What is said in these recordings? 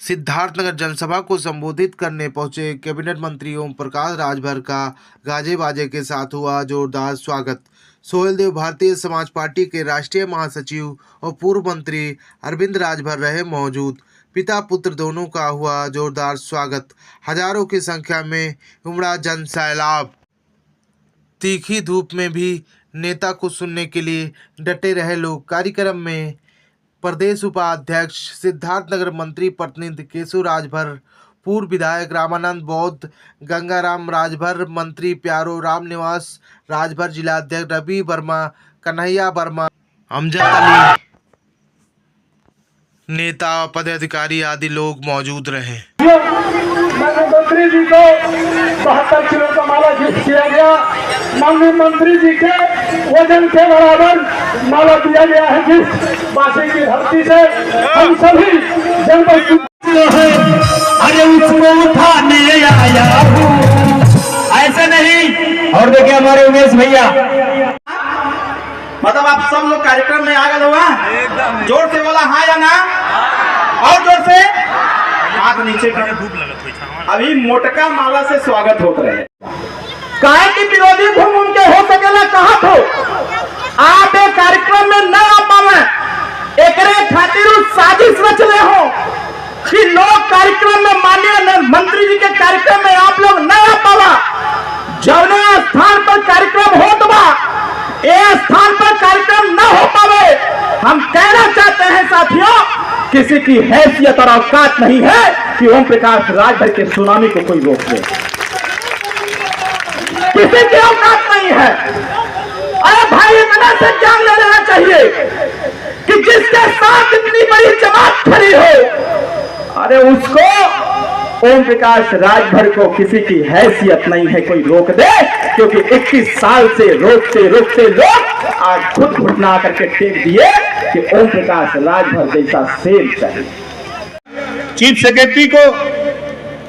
सिद्धार्थनगर जनसभा को संबोधित करने पहुंचे कैबिनेट मंत्री ओम प्रकाश राजभर का गाजे बाजे के साथ हुआ जोरदार स्वागत। सोहेल देव भारतीय समाज पार्टी के राष्ट्रीय महासचिव और पूर्व मंत्री अरविंद राजभर रहे मौजूद। पिता पुत्र दोनों का हुआ जोरदार स्वागत। हजारों की संख्या में उमड़ा जन सैलाब। तीखी धूप में भी नेता को सुनने के लिए डटे रहे लोग। कार्यक्रम में प्रदेश उपाध्यक्ष सिद्धार्थनगर मंत्री प्रतिनिधि केशव राजभर, पूर्व विधायक रामानंद बौद्ध, गंगाराम राजभर, मंत्री प्यारो रामनिवास राजभर, जिलाध्यक्ष रवि वर्मा, कन्हैया वर्मा, अमजद अली, नेता पदाधिकारी आदि लोग मौजूद रहे। मंत्री जी को 72 किलो का माला गिफ्ट किया गया। माननीय मंत्री जी के वजन के बराबर माला दिया गया है गिफ्ट बासी की धरती से। हम सभी जनता अरे उसको उठाने आया हूँ, ऐसे नहीं। और देखिए हमारे उमेश भैया, मतलब आप सब लोग कार्यक्रम में आ गए हुआ, जोर से बोला हाँ या ना, और जोर से हाथ नीचे कर। अभी मोटका माला से स्वागत होता रहे। काहे की विरोधी घूम घूम के हो सकेला कहा थो आप एक कार्यक्रम में न आ पावे, एकरे खातिर साजिश रच ले हो कि लोग कार्यक्रम में माननीय मंत्री जी के कार्यक्रम में आप लोग न आ पावा। जौने स्थान पर कार्यक्रम होत बा, ए स्थान पर कार्यक्रम न हो पावे। हम कहना चाहते हैं साथियों, किसी की हैसियत और औकात नहीं है कि ओम प्रकाश राजभर के सुनामी को कोई रोक दे। किसी की औकात नहीं है। अरे भाई, इतना से ज्ञान ले लेना चाहिए कि जिसके साथ इतनी बड़ी जमात खड़ी हो, अरे उसको ओम प्रकाश राजभर को किसी की हैसियत नहीं है कोई रोक दे। क्योंकि 21 साल से रोकते रोकते लोग आज खुद घुटना करके टेक दिए कि ओम प्रकाश राजभर जैसा शेर चाहिए। चीफ सेक्रेटरी को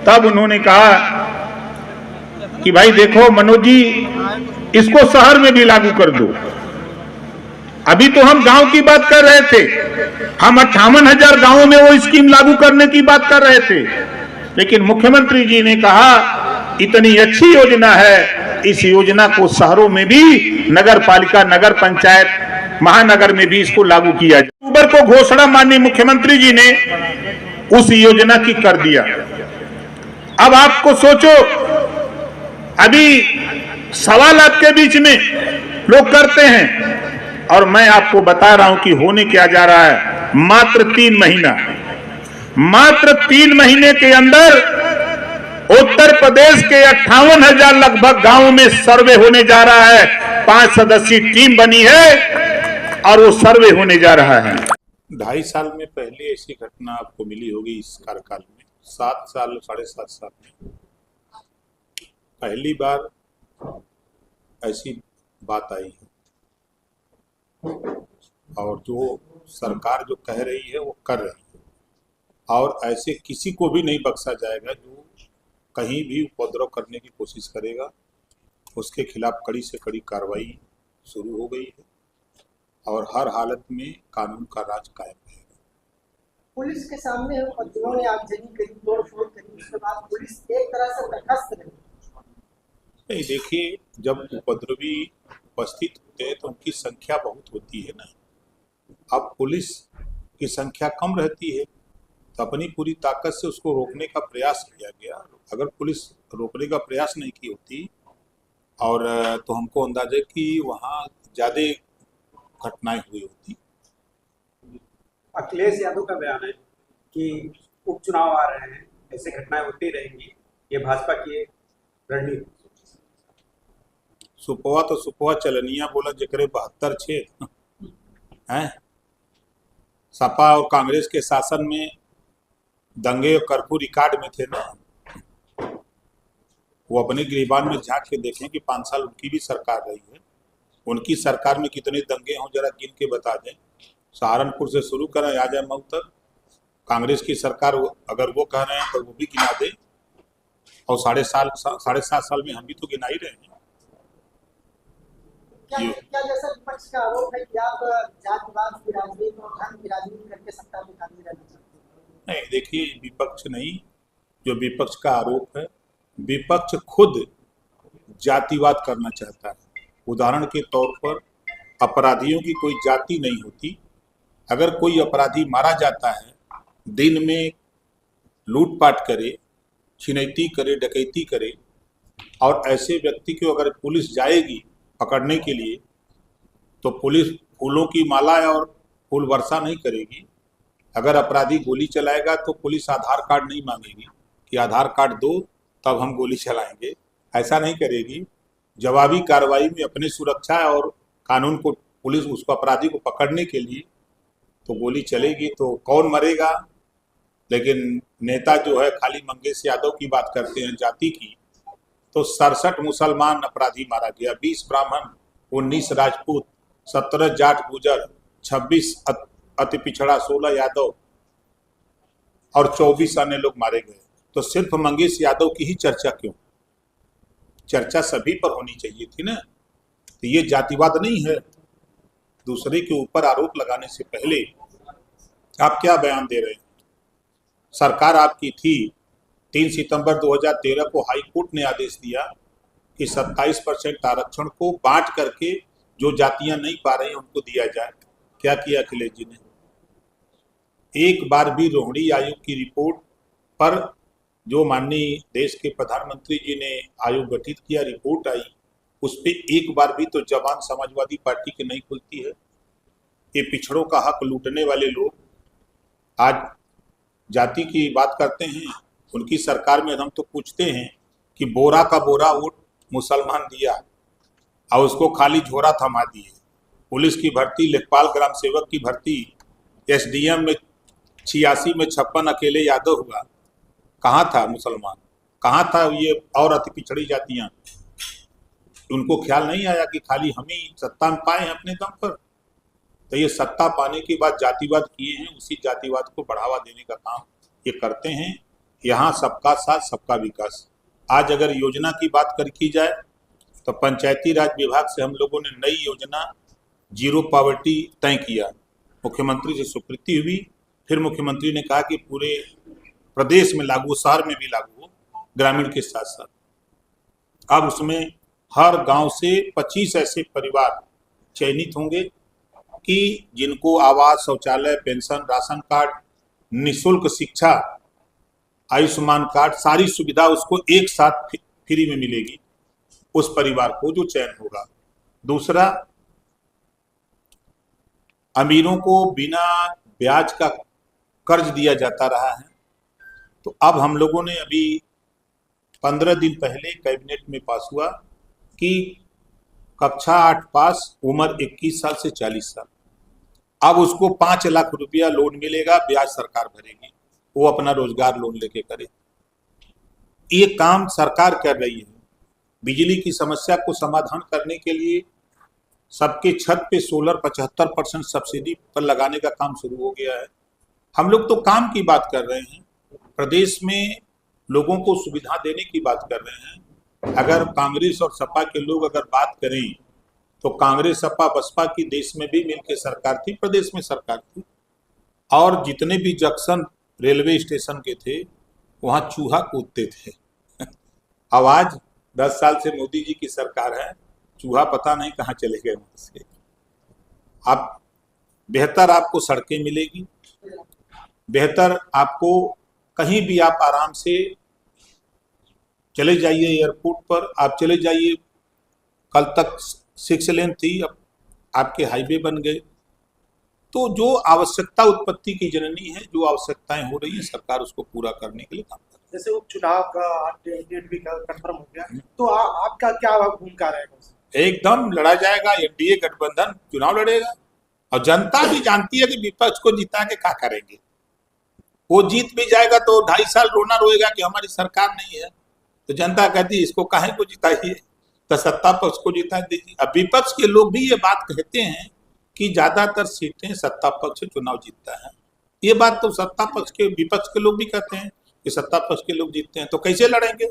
तब उन्होंने कहा कि भाई देखो मनोज जी, इसको शहर में भी लागू कर दो। अभी तो हम गांव की बात कर रहे थे, हम 58,000 गांवों में वो स्कीम लागू करने की बात कर रहे थे, लेकिन मुख्यमंत्री जी ने कहा इतनी अच्छी योजना है, इस योजना को शहरों में भी, नगर पालिका, नगर पंचायत, महानगर में भी इसको लागू किया जाए। अक्टूबर को घोषणा माननीय मुख्यमंत्री जी ने उस योजना की कर दिया। अब आपको सोचो, अभी 1.25 लाख के बीच में लोग करते हैं, और मैं आपको बता रहा हूं कि होने क्या जा रहा है। मात्र 3 महीना, मात्र 3 महीने के अंदर उत्तर प्रदेश के 58,000 लगभग गांवों में सर्वे होने जा रहा है। 5 सदस्यीय टीम बनी है और वो सर्वे होने जा रहा है। 2.5 साल में पहले ऐसी घटना आपको मिली होगी इस कार्यकाल में। 7 साल, 7.5 साल में पहली बार ऐसी बात आई है। और जो सरकार जो कह रही है वो कर रही है, और ऐसे किसी को भी नहीं बख्शा जाएगा जो कहीं भी उपद्रव करने की कोशिश करेगा। उसके खिलाफ कड़ी से कड़ी कार्रवाई शुरू हो गई है, और हर हालत में कानून का राज कायम रहेगा। पुलिस के सामने जिन्होंने आगजनी करी, तोड़फोड़ करी, उसके बाद पुलिस एक तरह से तटस्थ रही। नहीं, देखिए, जब उपद्रवी उपस्थित होते हैं तो उनकी संख्या बहुत होती है ना। अब पुलिस की संख्या कम रहती है तो अपनी पूरी ताकत से उसको रोकने का प्रयास किया गया। अगर पुलिस रोकने का प्रयास नहीं की होती और तो हमको अंदाजा कि वहाँ ज़्यादा घटनाएं हुई होती। अखिलेश यादव का बयान है कि उपचुनाव आ रहे हैं, ऐसे घटनाएं होती रहेंगी, ये भाजपा की एक रणनीति। सुपवा तो सुपवा चलनिया बोला जकरे 72 छेद हैं। सपा और कांग्रेस के शासन में दंगे और कर्फ्यू रिकॉर्ड में थे ना। वो अपने गिरबान में झांक के देखें कि 5 साल उनकी भी सरकार रही है, उनकी सरकार में कितने दंगे हों जरा गिन के बता दें। सहारनपुर से शुरू करें, आ जाए मऊ तक। कांग्रेस की सरकार अगर वो कह रहे हैं तो वो भी गिना दे, और 7.5 साल में हम भी तो गिना ही रहे हैं। क्या जैसा विपक्ष का आरोप है कि आप जातिवाद की राजनीति और धर्म की राजनीति करके सत्ता में काबिज रहना चाहते हैं? नहीं, देखिए विपक्ष नहीं, जो विपक्ष का आरोप है, विपक्ष खुद जातिवाद करना चाहता है। उदाहरण के तौर पर अपराधियों की कोई जाति नहीं होती। अगर कोई अपराधी मारा जाता है, दिन में लूटपाट करे, छिनैती करे, डकैती करे, और ऐसे व्यक्ति को अगर पुलिस जाएगी पकड़ने के लिए तो पुलिस फूलों की माला और फूल वर्षा नहीं करेगी। अगर अपराधी गोली चलाएगा तो पुलिस आधार कार्ड नहीं मांगेगी कि आधार कार्ड दो तब हम गोली चलाएंगे, ऐसा नहीं करेगी। जवाबी कार्रवाई में अपनी सुरक्षा और कानून को पुलिस उसको अपराधी को पकड़ने के लिए तो गोली चलेगी तो कौन मरेगा। लेकिन नेता जो है खाली मंगेश यादव की बात करते हैं जाति की, तो 67 मुसलमान अपराधी मारा गया, 20 ब्राह्मण, 19 राजपूत, 17 जाट गुजर, 26 अति पिछड़ा, 16 यादव और 24 अन्य लोग मारे गए। तो सिर्फ मंगेश यादव की ही चर्चा क्यों? चर्चा सभी पर होनी चाहिए थी ना। तो ये जातिवाद नहीं है। दूसरे के ऊपर आरोप लगाने से पहले आप क्या बयान दे रहे हैं? सरकार आपकी थी, 3 सितंबर 2013 को हाई कोर्ट ने आदेश दिया कि 27% आरक्षण को बांट करके जो जातियां नहीं पा रही उनको दिया जाए। क्या किया अखिलेश जी ने? एक बार भी रोहिणी आयोग की रिपोर्ट पर, जो माननीय देश के प्रधानमंत्री जी ने आयोग गठित किया, रिपोर्ट आई, उस पर एक बार भी तो जबान समाजवादी पार्टी की नहीं खुलती है। ये पिछड़ों का हक लूटने वाले लोग आज जाति की बात करते हैं। उनकी सरकार में हम तो पूछते हैं कि बोरा का बोरा वोट मुसलमान दिया और उसको खाली झोरा थमा दिए। पुलिस की भर्ती, लेखपाल ग्राम सेवक की भर्ती, एसडीएम में 86 में 56 अकेले यादव हुआ। कहाँ था मुसलमान? कहाँ था ये और अति पिछड़ी जातियां? उनको ख्याल नहीं आया कि खाली हम ही सत्ता में पाए हैं अपने दम पर। तो ये सत्ता पाने के बाद जातिवाद किए हैं, उसी जातिवाद को बढ़ावा देने का काम ये करते हैं। यहाँ सबका साथ सबका विकास। आज अगर योजना की बात की जाए तो पंचायती राज विभाग से हम लोगों ने नई योजना जीरो पॉवर्टी तय किया। मुख्यमंत्री से स्वीकृति हुई, फिर मुख्यमंत्री ने कहा कि पूरे प्रदेश में लागू, शहर में भी लागू हो, ग्रामीण के साथ साथ। अब उसमें हर गांव से 25 ऐसे परिवार चयनित होंगे कि जिनको आवास, शौचालय, पेंशन, राशन कार्ड, निःशुल्क शिक्षा, आयुष्मान कार्ड, सारी सुविधा उसको एक साथ फ्री में मिलेगी उस परिवार को जो चयन होगा। दूसरा, अमीरों को बिना ब्याज का कर्ज दिया जाता रहा है। तो अब हम लोगों ने अभी 15 दिन पहले कैबिनेट में पास हुआ कि कक्षा 8 पास, उम्र 21 साल से 40 साल, अब उसको 5 लाख रुपया लोन मिलेगा, ब्याज सरकार भरेगी, वो अपना रोजगार लोन लेके करे। ये काम सरकार कर रही है। बिजली की समस्या को समाधान करने के लिए सबके छत पे सोलर 75% सब्सिडी पर लगाने का काम शुरू हो गया है। हम लोग तो काम की बात कर रहे हैं, प्रदेश में लोगों को सुविधा देने की बात कर रहे हैं। अगर कांग्रेस और सपा के लोग अगर बात करें तो कांग्रेस, सपा, बसपा की देश में भी मिलकर सरकार थी, प्रदेश में सरकार थी, और जितने भी जंक्शन रेलवे स्टेशन के थे वहाँ चूहा कूदते थे। अब आज 10 साल से मोदी जी की सरकार है, चूहा पता नहीं कहाँ चले गए वहाँ से। अब बेहतर आपको सड़कें मिलेगी, बेहतर आपको कहीं भी आप आराम से चले जाइए, एयरपोर्ट पर आप चले जाइए। कल तक 6 लेन थी, अब आपके हाईवे बन गए। तो जो आवश्यकता उत्पत्ति की जननी है, जो आवश्यकताएं हो रही है, सरकार उसको पूरा करने के लिए काम कर रही है। जैसे उपचुनाव का डेट भी कंफर्म हो गया, तो आपका क्या भूमिका रहेगा? एकदम लड़ा जाएगा, एनडीए गठबंधन चुनाव लड़ेगा, और जनता भी जानती है कि विपक्ष को जिता के क्या करेंगे। वो जीत भी जाएगा तो 2.5 साल रोना रोएगा कि हमारी सरकार नहीं है, तो जनता कहती है इसको काहे को जिताइए, तो सत्ता पक्ष को जिता दीजिए। अब विपक्ष के लोग भी ये बात कहते हैं कि ज्यादातर सीटें सत्ता पक्ष चुनाव जीतता है। ये बात तो सत्ता पक्ष के, विपक्ष के लोग भी कहते हैं कि सत्ता पक्ष के लोग जीतते हैं, तो कैसे लड़ेंगे?